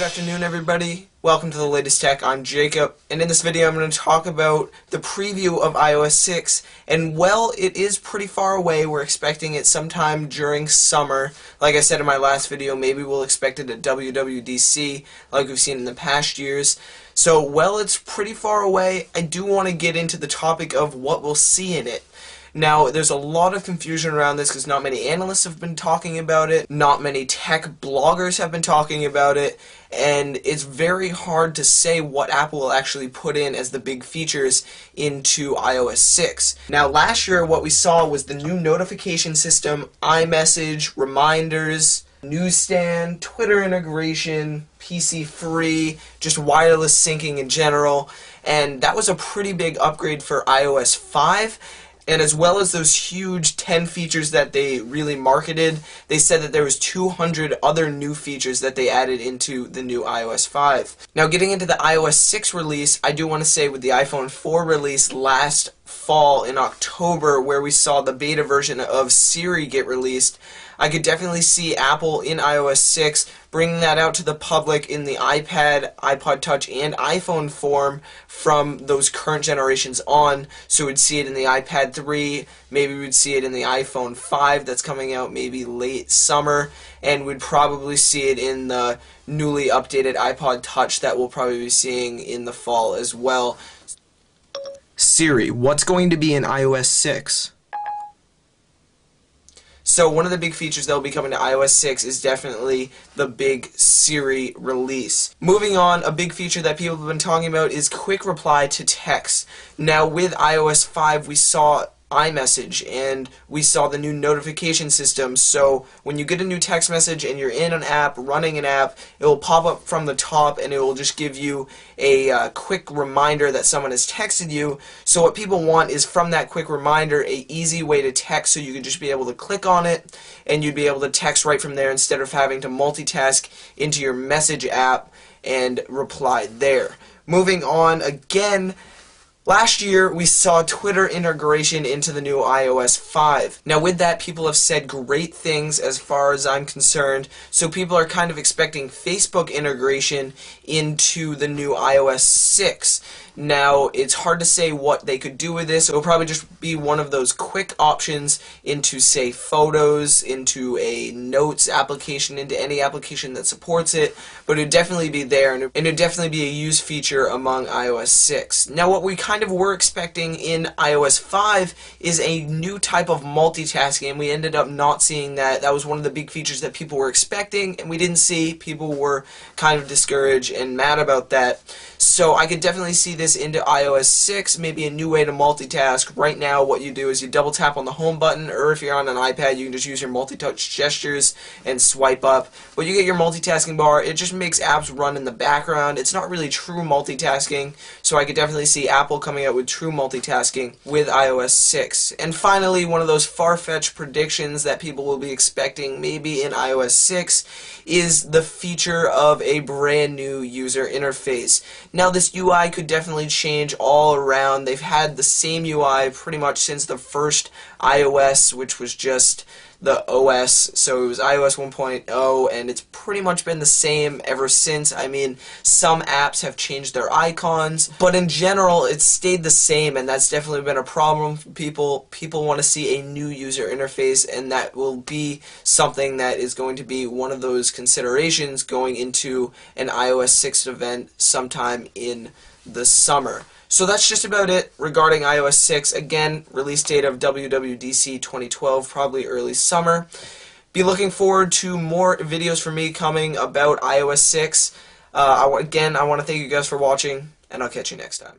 afternoon, everybody. Welcome to the latest tech. I'm Jacob, and in this video I'm going to talk about the preview of iOS 6. And well, it is pretty far away. We're expecting it sometime during summer. Like I said in my last video, maybe we'll expect it at WWDC, like we've seen in the past years. So, well, it's pretty far away. I do want to get into the topic of what we'll see in it. Now, there's a lot of confusion around this because not many analysts have been talking about it, not many tech bloggers have been talking about it, and it's very hard to say what Apple will actually put in as the big features into iOS 6. Now, last year what we saw was the new notification system, iMessage, reminders, newsstand, Twitter integration, PC free, just wireless syncing in general, and that was a pretty big upgrade for iOS 5. And as well as those huge 10 features that they really marketed, they said that there was 200 other new features that they added into the new iOS 5. Now, getting into the iOS 6 release, I do want to say with the iPhone 4 release last fall in October, where we saw the beta version of Siri get released, I could definitely see Apple in iOS 6 bringing that out to the public in the iPad, iPod Touch, and iPhone form from those current generations on. So we'd see it in the iPad 3, maybe we'd see it in the iPhone 5 that's coming out maybe late summer, and we'd probably see it in the newly updated iPod Touch that we'll probably be seeing in the fall as well. Siri, what's going to be in iOS 6? So one of the big features that will be coming to iOS 6 is definitely the big Siri release. Moving on, a big feature that people have been talking about is quick reply to text. Now with iOS 5 we saw iMessage and we saw the new notification system, so when you get a new text message and you're in an app, running an app, it will pop up from the top and it will just give you a quick reminder that someone has texted you. So what people want is from that quick reminder a easy way to text, so you could just be able to click on it and you'd be able to text right from there instead of having to multitask into your message app and reply there. Moving on, again, last year, we saw Twitter integration into the new iOS 5. Now with that, people have said great things as far as I'm concerned, so people are kind of expecting Facebook integration into the new iOS 6. Now, it's hard to say what they could do with this. It will probably just be one of those quick options into, say, Photos, into a Notes application, into any application that supports it, but it would definitely be there, and it would definitely be a used feature among iOS 6. Now, what we kind of were expecting in iOS 5 is a new type of multitasking, and we ended up not seeing that. That was one of the big features that people were expecting, and we didn't see. People were kind of discouraged and mad about that. So I could definitely see this into iOS 6, maybe a new way to multitask. Right now what you do is you double tap on the home button, or if you're on an iPad you can just use your multi-touch gestures and swipe up. But you get your multitasking bar, it just makes apps run in the background. It's not really true multitasking, so I could definitely see Apple coming out with true multitasking with iOS 6. And finally, one of those far-fetched predictions that people will be expecting maybe in iOS 6 is the feature of a brand new user interface. Now this UI could definitely change all around. They've had the same UI pretty much since the first iOS, which was just the OS, so it was iOS 1.0, and it's pretty much been the same ever since. I mean, some apps have changed their icons, but in general it's stayed the same, and that's definitely been a problem for people. People want to see a new user interface, and that will be something that is going to be one of those considerations going into an iOS 6 event sometime in the summer. So that's just about it regarding iOS 6. Again, release date of WWDC 2012, probably early summer. Be looking forward to more videos from me coming about iOS 6. Again, I want to thank you guys for watching, and I'll catch you next time.